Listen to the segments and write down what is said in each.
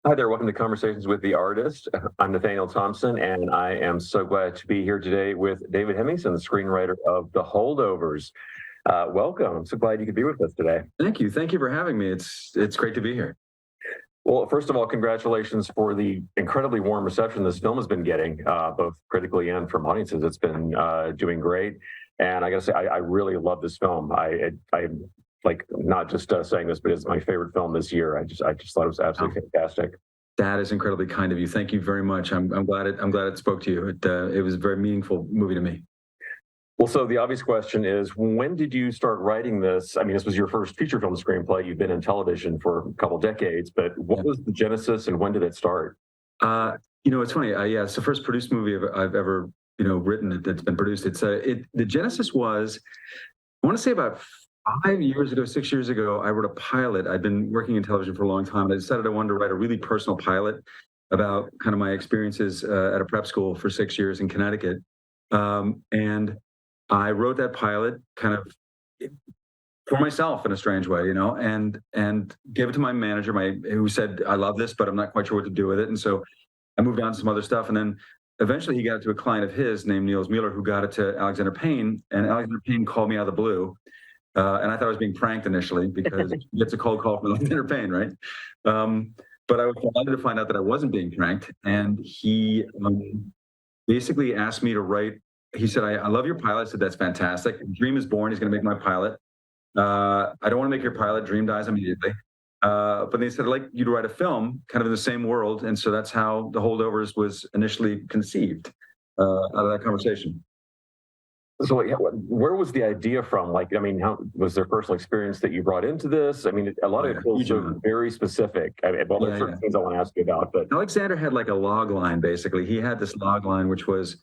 Hi there, welcome to Conversations with the Artist. I'm Nathaniel Thompson, and I am so glad to be here today with David Hemingson, the screenwriter of The Holdovers. Welcome. I'm so glad you could be with us today. Thank you. Thank you for having me. It's great to be here. Well, first of all, congratulations for the incredibly warm reception this film has been getting, both critically and from audiences. It's been doing great. And I got to say, I really love this film. I like not just saying this, but it's my favorite film this year. I just thought it was absolutely fantastic. That is incredibly kind of you. Thank you very much. I'm glad it spoke to you. It was a very meaningful movie to me. Well, so the obvious question is, when did you start writing this? I mean, this was your first feature film screenplay. You've been in television for a couple decades, but what was the genesis and when did it start? It's funny. Yeah, it's the first produced movie I've ever written that's been produced. The genesis was, I want to say about 6 years ago, I wrote a pilot. I'd been working in television for a long time, and I decided I wanted to write a really personal pilot about kind of my experiences at a prep school for 6 years in Connecticut. And I wrote that pilot kind of for myself in a strange way, and gave it to my manager, who said, "I love this, but I'm not quite sure what to do with it." And so I moved on to some other stuff, and then eventually he got it to a client of his named Niels Mueller, who got it to Alexander Payne, and Alexander Payne called me out of the blue. And I thought I was being pranked initially because it's a cold call from Alexander Payne, right? But I was delighted to find out that I wasn't being pranked. And he basically asked me to write. He said, I love your pilot. I said, that's fantastic. Dream is born. He's going to make my pilot. I don't want to make your pilot. Dream dies immediately. But they said, I'd like you to write a film kind of in the same world. And so that's how The Holdovers was initially conceived out of that conversation. So where was the idea from? How was there personal experience that you brought into this? I mean, a lot of it feels so very specific. There's certain things I want to ask you about. But Alexander had like a log line, basically. He had this log line, which was,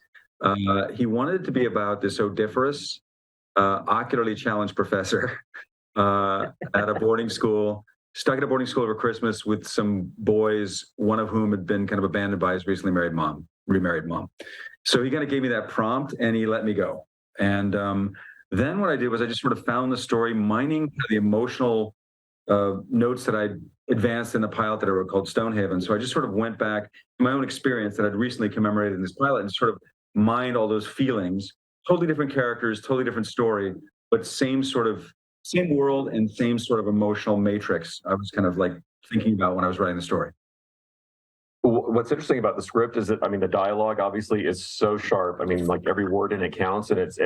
he wanted it to be about this odoriferous, ocularly challenged professor at a boarding school, stuck at a boarding school over Christmas with some boys, one of whom had been kind of abandoned by his recently remarried mom. So he kind of gave me that prompt and he let me go. And then what I did was I just sort of found the story, mining the emotional notes that I advanced in the pilot that I wrote called Stonehaven. So I just sort of went back to my own experience that I'd recently commemorated in this pilot and sort of mined all those feelings. Totally different characters, totally different story, but same world and same sort of emotional matrix I was kind of like thinking about when I was writing the story. What's interesting about the script is that, the dialogue obviously is so sharp. Like every word in it counts, and it's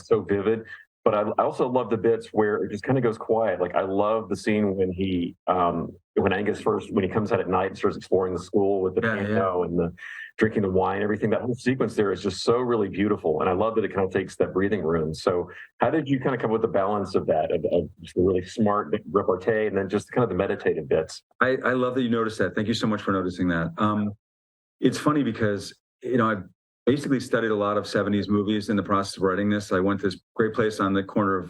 so vivid. But I also love the bits where it just kind of goes quiet. Like I love the scene when when Angus when he comes out at night and starts exploring the school with the piano and the drinking the wine, everything. That whole sequence there is just so really beautiful, and I love that it kind of takes that breathing room. So how did you kind of come up with the balance of that, of just the really smart repartee and then just kind of the meditative bits? I love that you noticed that. Thank you so much for noticing that. It's funny because I've basically studied a lot of 70s movies in the process of writing this. I went to this great place on the corner of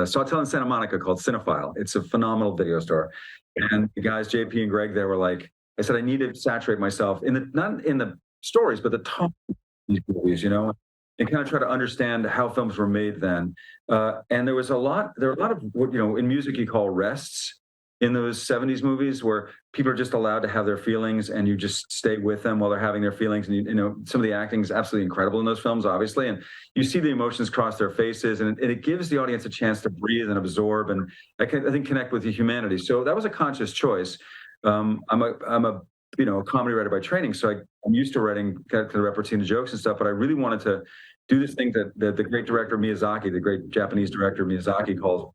Sawtelle and Santa Monica called Cinephile. It's a phenomenal video store. And the guys, JP and Greg, there were like, I said, I need to saturate myself not in the stories, but the tone of these movies, and kind of try to understand how films were made then. And there were a lot of what, in music you call rests in those 70s movies where people are just allowed to have their feelings and you just stay with them while they're having their feelings. And, some of the acting is absolutely incredible in those films, obviously. And you see the emotions cross their faces and it gives the audience a chance to breathe and absorb and I think connect with the humanity. So that was a conscious choice. I'm a comedy writer by training. So I'm used to writing kind of the repartee and the jokes and stuff, but I really wanted to do this thing that the great director Miyazaki, the great Japanese director Miyazaki calls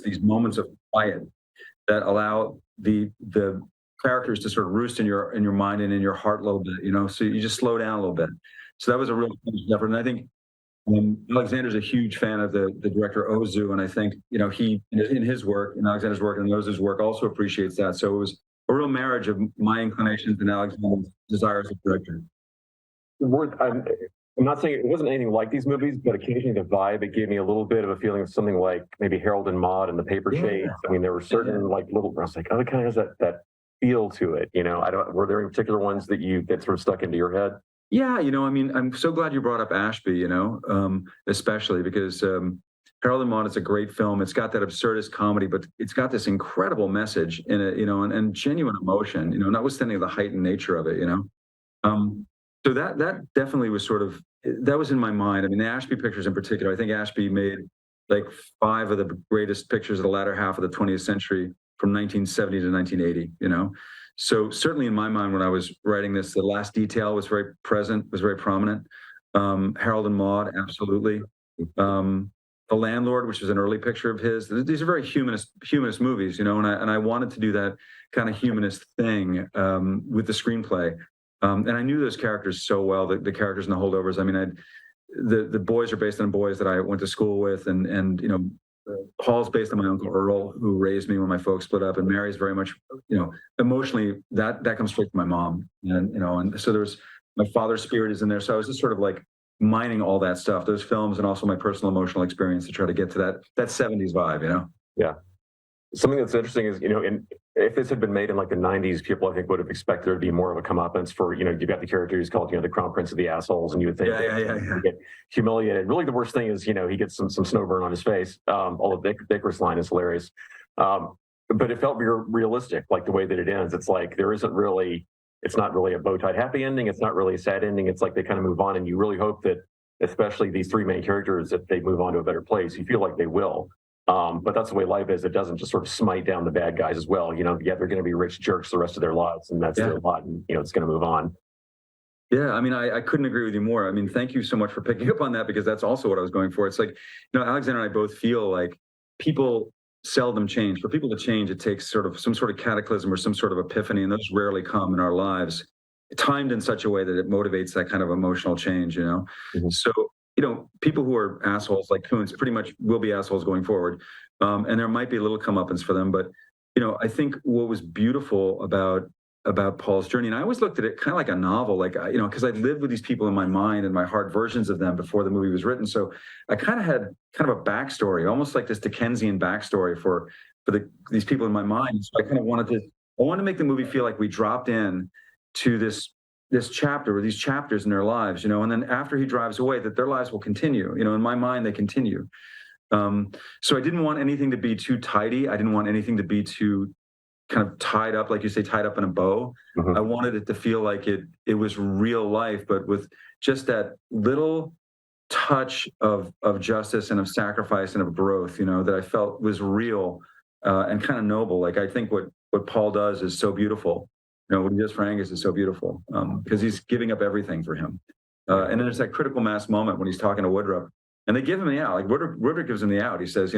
these moments of quiet that allow the characters to sort of roost in your mind and in your heart a little bit, so you just slow down a little bit. So that was a real effort. And I think Alexander's a huge fan of the director Ozu. And I think, he, in his work, in Alexander's work and Ozu's work also appreciates that. So it was a real marriage of my inclinations and Alexander's desires as a director. I'm not saying it wasn't anything like these movies, but occasionally the vibe, it gave me a little bit of a feeling of something like maybe Harold and Maude and the Paper Shades. There were certain little, I was like, oh, it kind of has that feel to it. Were there any particular ones that sort of stuck into your head? Yeah, I'm so glad you brought up Ashby, especially because Harold and Maude is a great film. It's got that absurdist comedy, but it's got this incredible message in it, and genuine emotion, notwithstanding the heightened nature of it. So that definitely was that was in my mind. I mean, the Ashby pictures in particular, I think Ashby made like 5 of the greatest pictures of the latter half of the 20th century from 1970 to 1980, So certainly in my mind, when I was writing this, the last detail was very present, was very prominent. Harold and Maude, absolutely. The Landlord, which is an early picture of his. These are very humanist movies, and I wanted to do that kind of humanist thing with the screenplay. And I knew those characters so well, the characters in the Holdovers. I mean, the boys are based on boys that I went to school with, and Paul's based on my uncle Earl, who raised me when my folks split up, and Mary's very much, emotionally that comes straight from my mom, and so there's my father's spirit is in there. So I was just sort of like mining all that stuff, those films, and also my personal emotional experience to try to get to that 70s vibe, Yeah. Something that's interesting is, if this had been made in like the 90s, people I think would have expected there to be more of a comeuppance for, you've got the character who's called, the Crown Prince of the Assholes, and you would think he'd get humiliated. Really, the worst thing is, he gets some snow burn on his face. Although Vickers' line is hilarious. But it felt realistic, like the way that it ends. It's like it's not really a bow-tied happy ending. It's not really a sad ending. It's like they kind of move on, and you really hope that, especially these 3 main characters, if they move on to a better place, you feel like they will. But that's the way life is. It doesn't just sort of smite down the bad guys as well. They're going to be rich jerks the rest of their lives, and that's their lot, and it's going to move on. Yeah, I mean, I couldn't agree with you more. I mean, thank you so much for picking up on that, because that's also what I was going for. It's like, Alexander and I both feel like people seldom change. For people to change, it takes some sort of cataclysm or some sort of epiphany, and those rarely come in our lives, timed in such a way that it motivates that kind of emotional change, Mm-hmm. So, people who are assholes like Koontz pretty much will be assholes going forward. And there might be a little comeuppance for them. But, I think what was beautiful about Paul's journey, and I always looked at it kind of like a novel, like, because I lived with these people in my mind and my heart, versions of them before the movie was written. So I kind of had kind of a backstory, almost like this Dickensian backstory for these people in my mind. So I kind of wanted to make the movie feel like we dropped in to this chapter, or these chapters in their lives, and then after he drives away, that their lives will continue. In my mind, they continue. So I didn't want anything to be too tidy. I didn't want anything to be too kind of tied up, like you say, tied up in a bow. Mm-hmm. I wanted it to feel like it was real life, but with just that little touch of justice and of sacrifice and of growth, that I felt was real and kind of noble. Like, I think what Paul does is so beautiful. What he does for Angus is so beautiful, because he's giving up everything for him. And then there's that critical mass moment when he's talking to Woodruff, and they give him the out. Like, Woodruff gives him the out. He says,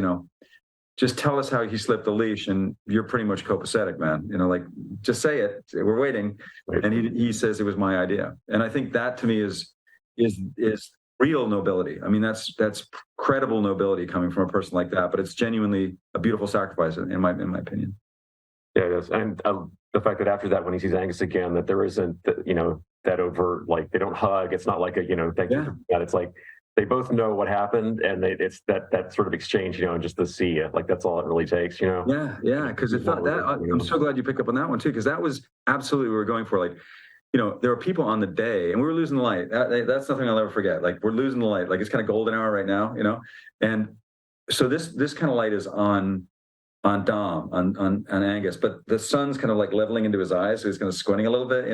just tell us how he slipped the leash, and you're pretty much copacetic, man. Like, just say it. We're waiting. And he says it was my idea. And I think that to me is real nobility. I mean, that's credible nobility coming from a person like that. But it's genuinely a beautiful sacrifice, in my opinion. Yeah, it is. And the fact that after that, when he sees Angus again, that there isn't, that overt, like, they don't hug. It's not like a, thank you for that. It's like they both know what happened, and it's that sort of exchange, and just the see you. Like, that's all it really takes, Yeah, because it felt that. I'm so glad you picked up on that one too, because that was absolutely what we were going for. Like, there were people on the day, and we were losing the light. That's nothing I'll ever forget. Like, we're losing the light. Like, it's kind of golden hour right now, And so this kind of light is on Dom, on Angus, but the sun's kind of like leveling into his eyes, so he's kind of squinting a little bit,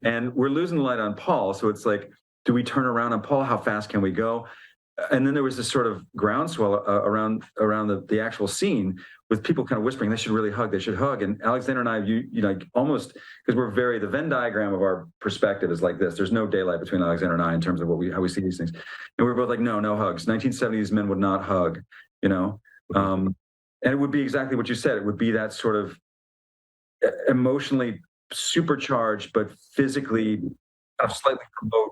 and we're losing the light on Paul. So it's like, do we turn around on Paul? How fast can we go? And then there was this sort of groundswell around the actual scene, with people kind of whispering, they should really hug, they should hug. And Alexander and I, almost, because we're the Venn diagram of our perspective is like this. There's no daylight between Alexander and I in terms of how we see these things. And we're both like, no hugs. 1970s men would not hug, and it would be exactly what you said. It would be that sort of emotionally supercharged, but physically slightly remote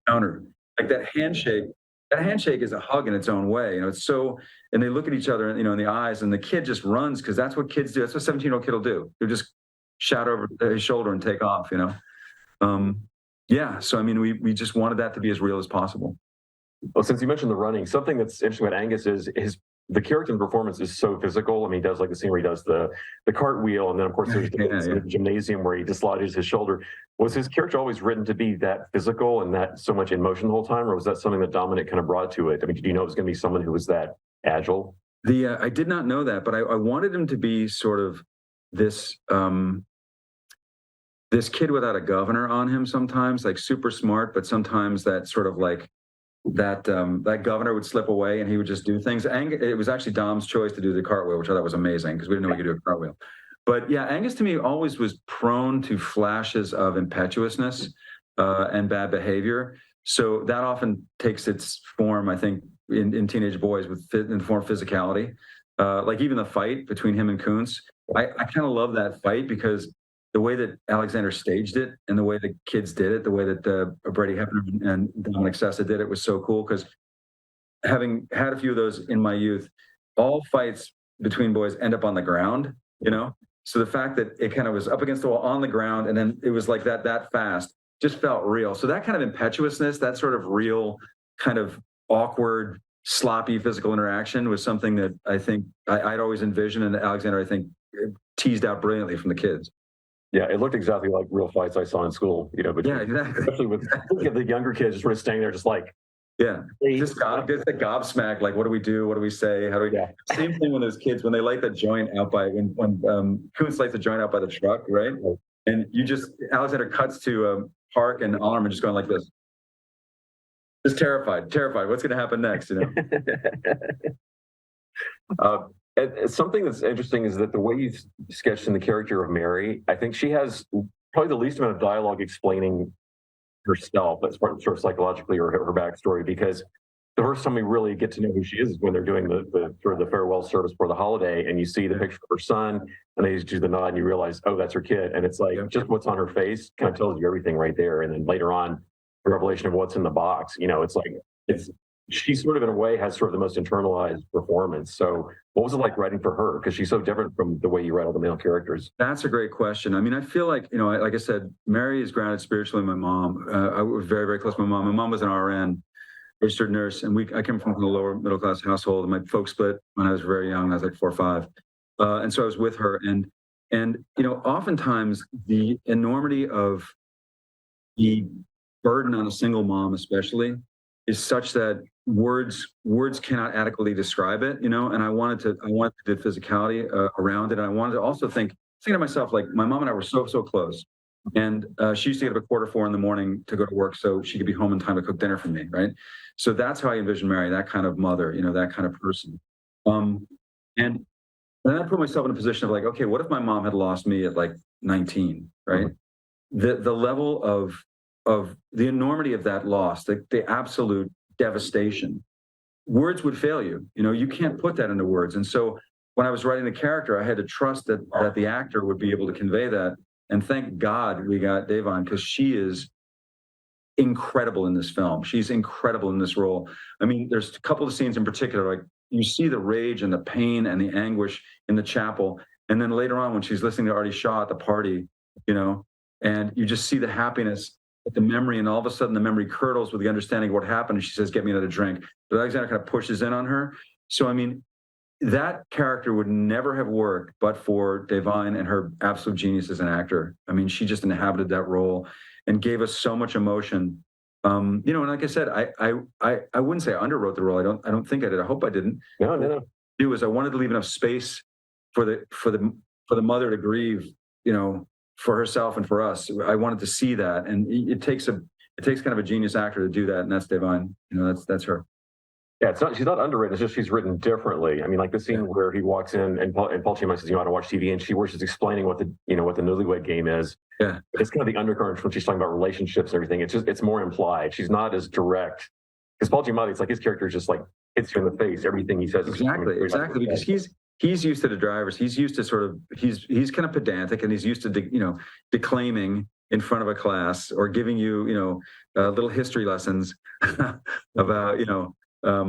encounter. Like that handshake is a hug in its own way. It's so, and they look at each other, in the eyes, and the kid just runs, because that's what kids do. That's what a 17-year-old kid will do. They'll just shout over his shoulder and take off, So, I mean, we just wanted that to be as real as possible. Well, since you mentioned the running, something that's interesting about Angus is the character and performance is so physical. I mean, he does like the scene where he does the cartwheel, and then of course there's the gymnasium where he dislodges his shoulder. Was his character always written to be that physical and that so much in motion the whole time, or was that something that Dominic kind of brought to it? I mean, did you know it was going to be someone who was that agile? I did not know that, but I wanted him to be sort of this this kid without a governor on him sometimes, like super smart, but sometimes that sort of like that governor would slip away and he would just do things. It was actually Dom's choice to do the cartwheel, which I thought was amazing because we didn't know he could do a cartwheel. But yeah, Angus to me always was prone to flashes of impetuousness and bad behavior. So that often takes its form, I think, in teenage boys in the form of physicality. Like even the fight between him and Kuntz, I kind of love that fight because the way that Alexander staged it and the way the kids did it, the way that Brady Hepburn and Dominic Sessa did it was so cool because having had a few of those in my youth, all fights between boys end up on the ground, you know? So the fact that it kind of was up against the wall on the ground and then it was like that fast just felt real. So that kind of impetuousness, that sort of real kind of awkward, sloppy physical interaction was something that I think I'd always envisioned, and Alexander, I think, teased out brilliantly from the kids. Yeah, it looked exactly like real fights I saw in school, you know, but yeah, exactly. Especially with the younger kids just sort of standing there just like, yeah, just gobsmacked, like, what do we do? What do we say? How do we? Yeah. Same thing when those kids, when they light the joint out by, when Kuntz lights the joint out by the truck, right? And Alexander cuts to Park and Arm and just going like this. Just terrified. What's going to happen next, you know? And something that's interesting is that the way you sketched in the character of Mary, I think she has probably the least amount of dialogue explaining herself, as part of sort of psychologically or her backstory, because the first time we really get to know who she is when they're doing the sort of the farewell service for the holiday, and you see the picture of her son, and they just do the nod, and you realize, oh, that's her kid, and it's like just what's on her face kind of tells you everything right there, and then later on, the revelation of what's in the box, you know, it's like she sort of in a way has sort of the most internalized performance. So what was it like writing for her? Because she's so different from the way you write all the male characters. That's a great question. I mean, I feel like, you know, like I said, Mary is grounded spiritually in my mom. I was very, very close to my mom. My mom was an RN, registered nurse, and I came from a lower middle class household, and my folks split when I was very young. I was like 4 or 5. And so I was with her. And you know, oftentimes the enormity of the burden on a single mom especially is such that words cannot adequately describe it, you know, and I wanted to do physicality around it. And I wanted to also thinking to myself, like, my mom and I were so close. And she used to get up at 3:45 in the morning to go to work so she could be home in time to cook dinner for me, right? So that's how I envisioned Mary, that kind of mother, you know, that kind of person. And then I put myself in a position of like, okay, what if my mom had lost me at like 19, right? Mm-hmm. The level of the enormity of that loss, the absolute devastation, words would fail you. You know, you can't put that into words. And so when I was writing the character, I had to trust that the actor would be able to convey that. And thank God we got Devon, because she is incredible in this film. She's incredible in this role. I mean, there's a couple of scenes in particular, like you see the rage and the pain and the anguish in the chapel. And then later on when she's listening to Artie Shaw at the party, you know, and you just see the happiness at the memory, and all of a sudden the memory curdles with the understanding of what happened. And she says, get me another drink. But Alexander kind of pushes in on her. So, I mean, that character would never have worked but for Devine and her absolute genius as an actor. I mean, she just inhabited that role and gave us so much emotion. You know, and like I said, I wouldn't say I underwrote the role. I don't think I did. I hope I didn't. No. What I do is I wanted to leave enough space for the mother to grieve, you know, for herself and for us. I wanted to see that, and it takes kind of a genius actor to do that, and that's Devine. You know, that's her. Yeah, she's not underwritten. It's just she's written differently. I mean, like the scene where he walks in and Paul Giamatti says, "You know how to watch TV," and she's explaining what the newlywed game is. Yeah, it's kind of the undercurrent when she's talking about relationships and everything. It's more implied. She's not as direct because Paul Giamatti, it's like his character is just like hits you in the face. Everything he says exactly because he's used to the drivers. He's used to sort of he's kind of pedantic, and he's used to declaiming in front of a class or giving you little history lessons about how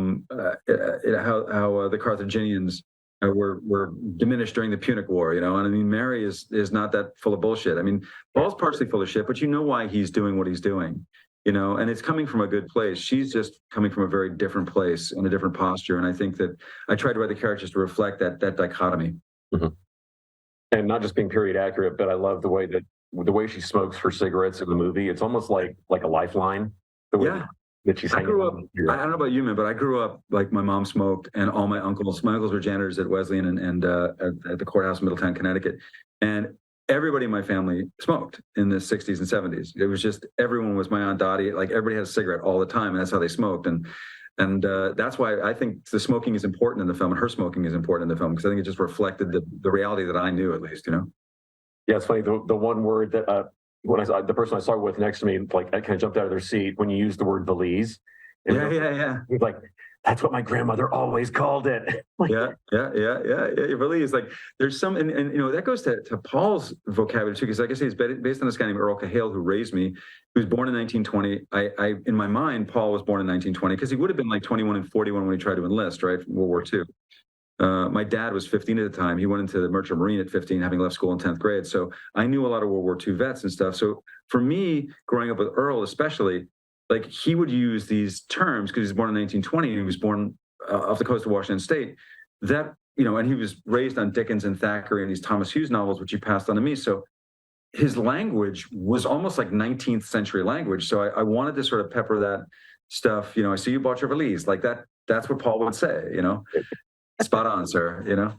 the Carthaginians were diminished during the Punic War, and I mean, Mary is not that full of bullshit. I mean, Paul's partially full of shit, but you know why he's doing what he's doing. and it's coming from a good place. She's just coming from a very different place and a different posture. And I think that I tried to write the characters to reflect that dichotomy. Mm-hmm. And not just being period accurate, but I love the way she smokes her cigarettes in the movie. It's almost like a lifeline. The way that she's hanging on. I don't know about you, man, but I grew up like my mom smoked, and all my uncles were janitors at Wesleyan and at the courthouse in Middletown, Connecticut. And everybody in my family smoked in the 60s and 70s. It was just, everyone was my Aunt Dottie. Like, everybody had a cigarette all the time, and that's how they smoked. And that's why I think the smoking is important in the film, and her smoking is important in the film, because I think it just reflected the reality that I knew, at least, Yeah, it's funny. The one word that when the person I saw with next to me, like, I kind of jumped out of their seat when you used the word valise. Yeah. He's like, that's what my grandmother always called it. Like, yeah. Valise, like, there's some, and that goes to Paul's vocabulary too, because like I say, it's based on this guy named Earl Cahill, who raised me, who was born in 1920. I in my mind, Paul was born in 1920 because he would have been like 21 and 41 when he tried to enlist, right, from World War II. My dad was 15 at the time. He went into the Merchant Marine at 15, having left school in 10th grade. So I knew a lot of World War II vets and stuff. So for me, growing up with Earl, especially, like, he would use these terms because he was born in 1920 and he was born off the coast of Washington State. That, and he was raised on Dickens and Thackeray and these Thomas Hughes novels, which he passed on to me. So his language was almost like 19th century language. So I wanted to sort of pepper that stuff. I see you bought your valise, like that. That's what Paul would say. Spot on, sir.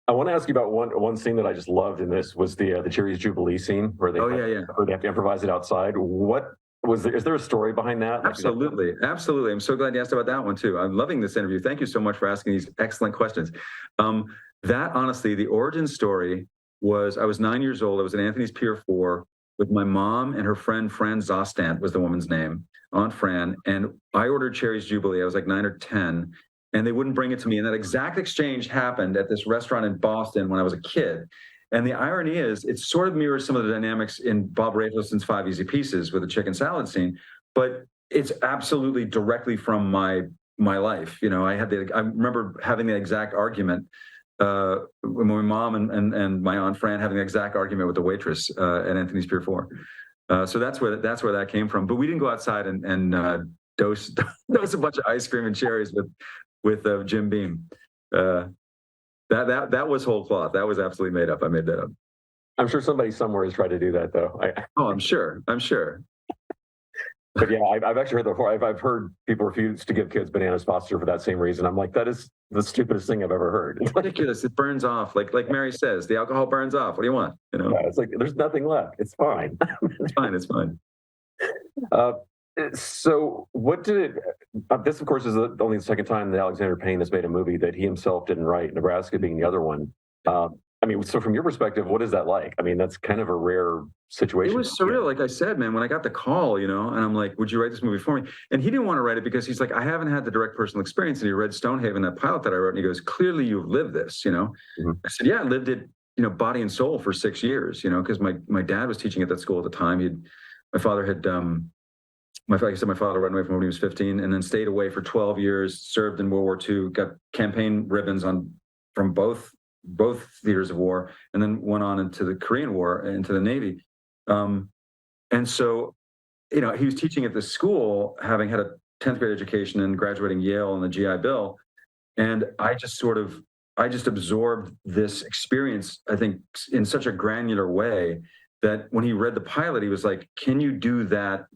I want to ask you about one scene that I just loved in this was the Cherries Jubilee scene where they where they have to improvise it outside. What was there? Is there a story behind that? Absolutely. I'm so glad you asked about that one too. I'm loving this interview. Thank you so much for asking these excellent questions. That, honestly, the origin story was, I was 9 years old. I was at Anthony's Pier 4 with my mom and her friend Fran Zostant was the woman's name, Aunt Fran, and I ordered Cherries Jubilee. I was like 9 or 10. And they wouldn't bring it to me. And that exact exchange happened at this restaurant in Boston when I was a kid. And the irony is, it sort of mirrors some of the dynamics in Bob Rafelson's 5 Easy Pieces with the chicken salad scene, but it's absolutely directly from my life. I remember having the exact argument when my mom and my Aunt Fran having the exact argument with the waitress at Anthony's Pier 4. So that's where that came from. But we didn't go outside and dose a bunch of ice cream and cherries with Jim Beam. That was whole cloth. That was absolutely made up. I made that up. I'm sure somebody somewhere has tried to do that, though. I'm sure. But yeah, I've actually heard that before. I've heard people refuse to give kids banana sponsor for that same reason. I'm like, that is the stupidest thing I've ever heard. It's ridiculous. It burns off. Like Mary says, the alcohol burns off. What do you want? Yeah, it's like, there's nothing left. It's fine. It's fine. So what did it, this of course is only the second time that Alexander Payne has made a movie that he himself didn't write, Nebraska being the other one. So from your perspective, what is that like? I mean, that's kind of a rare situation. It was surreal. Like I said, man, when I got the call, and I'm like, would you write this movie for me? And he didn't want to write it because he's like, I haven't had the direct personal experience. And he read Stonehaven, that pilot that I wrote, and he goes, clearly you've lived this, Mm-hmm. I said, yeah, I lived it, body and soul for 6 years, because my dad was teaching at that school at the time. My father had, my father ran away from when he was 15 and then stayed away for 12 years, served in World War II, got campaign ribbons from both theaters of war, and then went on into the Korean War, into the Navy. And so, he was teaching at this school, having had a 10th grade education and graduating Yale and the GI Bill. And I just absorbed this experience, I think, in such a granular way that when he read the pilot, he was like, can you do that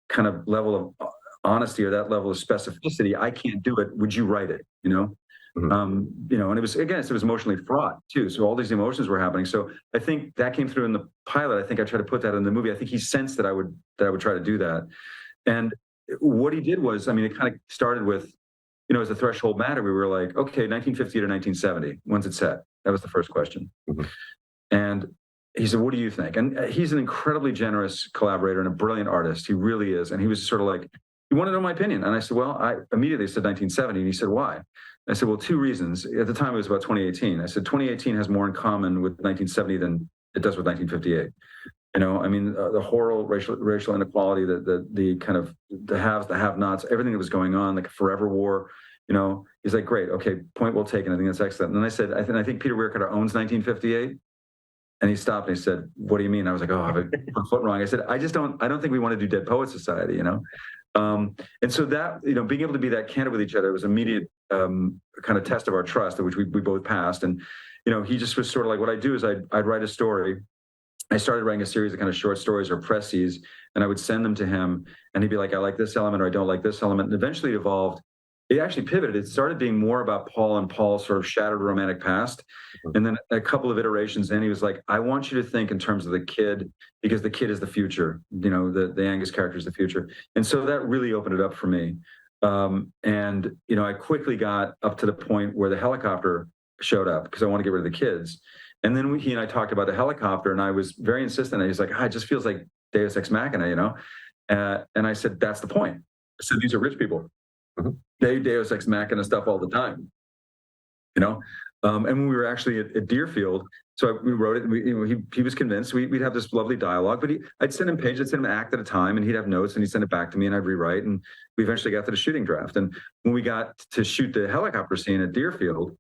kind of level of honesty or that level of specificity? I can't do it. Would you write it? Mm-hmm. And it was emotionally fraught too. So all these emotions were happening. So I think that came through in the pilot. I think I tried to put that in the movie. I think he sensed that I would try to do that. And what he did was, it kind of started with, as a threshold matter, we were like, okay, 1950 to 1970, when's it set? That was the first question. Mm-hmm. And he said, what do you think? And he's an incredibly generous collaborator and a brilliant artist. He really is. And he was sort of like, you want to know my opinion? And I said, well, I immediately said 1970. And he said, why? I said, well, 2 reasons. At the time, it was about 2018. I said, 2018 has more in common with 1970 than it does with 1958. The horrible racial inequality, the kind of the haves, the have-nots, everything that was going on, like a forever war. He's like, great, okay, point well taken. I think that's excellent. And then I said, I think Peter Weir kind of owns 1958. And he stopped and he said, "What do you mean?" I was like, "Oh, I have a foot wrong." I said, I don't think we want to do Dead Poets Society, you know? And so that, you know, being able to be that candid with each other was immediate kind of test of our trust, which we both passed. And, you know, he just was sort of like, what I do is I'd write a story. I started writing a series of kind of short stories or presses, and I would send them to him, and he'd be like, "I like this element," or "I don't like this element." And eventually it evolved. It actually pivoted. It started being more about Paul and Paul's sort of shattered romantic past. And then a couple of iterations in, he was like, "I want you to think in terms of the kid, because the kid is the future. You know, the Angus character is the future." And so that really opened it up for me. And, you know, I quickly got up to the point where the helicopter showed up because I want to get rid of the kids. And then he and I talked about the helicopter, and I was very insistent. He's like, "It just feels like Deus Ex Machina, you know?" And I said, "That's the point." I said, "These are rich people. They Deus Ex Machina stuff all the time, you know?" And when we were actually at Deerfield, so we wrote it, and you know, he was convinced. We'd have this lovely dialogue, but I'd send him pages, I'd send him an act at a time, and he'd have notes, and he'd send it back to me, and I'd rewrite, and we eventually got to the shooting draft. And when we got to shoot the helicopter scene at Deerfield,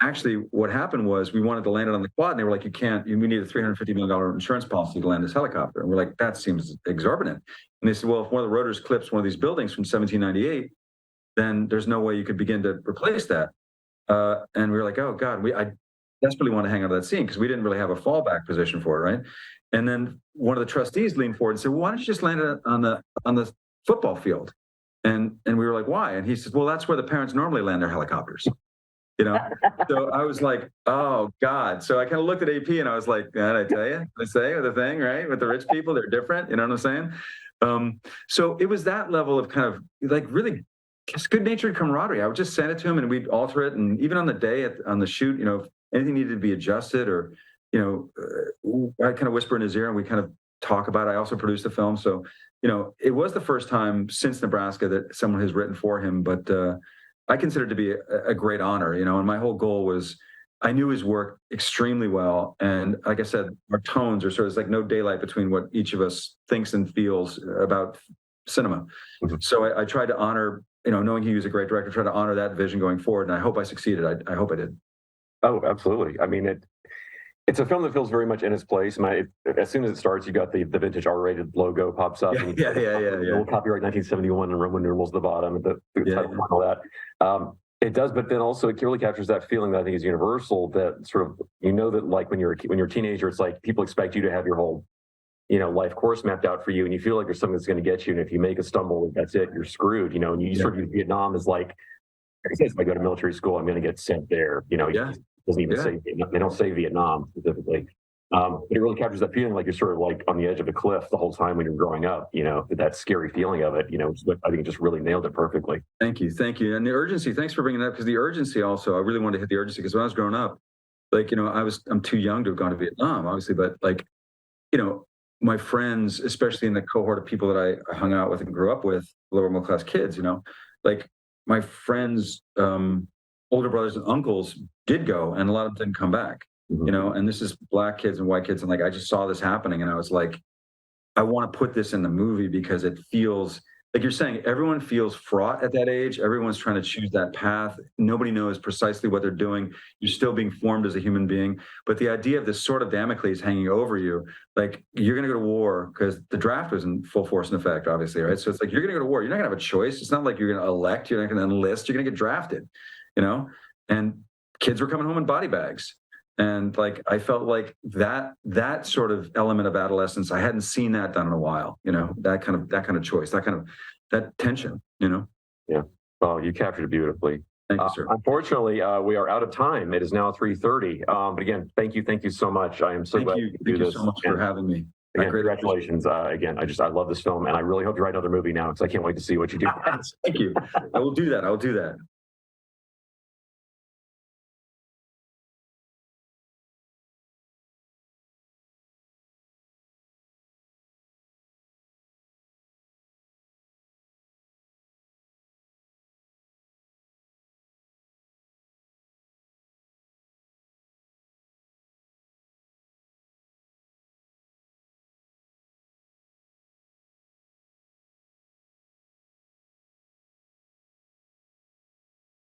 actually what happened was we wanted to land it on the quad, and they were like, we need a $350 million insurance policy to land this helicopter. And we're like, that seems exorbitant. And they said, well, if one of the rotors clips one of these buildings from 1798, then there's no way you could begin to replace that. And we were like, oh God, I desperately want to hang on to that scene because we didn't really have a fallback position for it, right? And then one of the trustees leaned forward and said, well, why don't you just land it on the football field? And we were like, why? And he said, well, that's where the parents normally land their helicopters. You know, so I was like, oh God. So I kind of looked at AP and I was like, did I tell you? Did I say the thing, right? With the rich people, they're different. You know what I'm saying? So it was that level of kind of like really just good-natured camaraderie. I would just send it to him and we'd alter it. And even on the day on the shoot, you know, if anything needed to be adjusted or, you know, I kind of whisper in his ear and we kind of talk about it. I also produced the film. So, you know, it was the first time since Nebraska that someone has written for him, but I consider it to be a great honor, you know, and my whole goal was I knew his work extremely well. And like I said, our tones are sort of like no daylight between what each of us thinks and feels about cinema. Mm-hmm. So I tried to honor, you know, knowing he was a great director, try to honor that vision going forward. And I hope I succeeded. I hope I did. Oh, absolutely. I mean, it's a film that feels very much in its place. As soon as it starts, you got the vintage R-rated logo pops up. Yeah. Copyright 1971 and Roman numerals at the bottom, and the title and all that. It does, but then also it really captures that feeling that I think is universal. That sort of, you know, that like when you're a teenager, it's like people expect you to have your whole, you know, life course mapped out for you, and you feel like there's something that's going to get you. And if you make a stumble, that's it, you're screwed. You know, and you sort of use Vietnam as like, if I go to military school, I'm going to get sent there. You know, it doesn't even say Vietnam. They don't say Vietnam specifically. But it really captures that feeling like you're sort of like on the edge of a cliff the whole time when you're growing up, you know, that scary feeling of it, you know, I think it just really nailed it perfectly. Thank you. And the urgency, thanks for bringing that up, because the urgency also, I really wanted to hit the urgency because when I was growing up, like, you know, I'm too young to have gone to Vietnam, obviously, but like, you know, my friends, especially in the cohort of people that I hung out with and grew up with, lower middle class kids, you know, like my friends, older brothers and uncles did go, and a lot of them didn't come back. You know, and this is Black kids and white kids. And like, I just saw this happening and I was like, I want to put this in the movie because it feels like you're saying everyone feels fraught at that age. Everyone's trying to choose that path. Nobody knows precisely what they're doing. You're still being formed as a human being. But the idea of this sword of Damocles hanging over you, like you're going to go to war because the draft was in full force and effect, obviously, right? So it's like, you're going to go to war. You're not going to have a choice. It's not like you're going to elect. You're not going to enlist. You're going to get drafted, you know? And kids were coming home in body bags. And like, I felt like that sort of element of adolescence, I hadn't seen that done in a while, you know, that kind of choice, that tension, you know? Yeah. Well, you captured it beautifully. Thank you, sir. Unfortunately, we are out of time. It is now 3:30. But again, thank you so much. I am so glad you Thank you so much for having me. Again, congratulations. Again, I love this film, and I really hope you write another movie now because I can't wait to see what you do. Thank you. I will do that.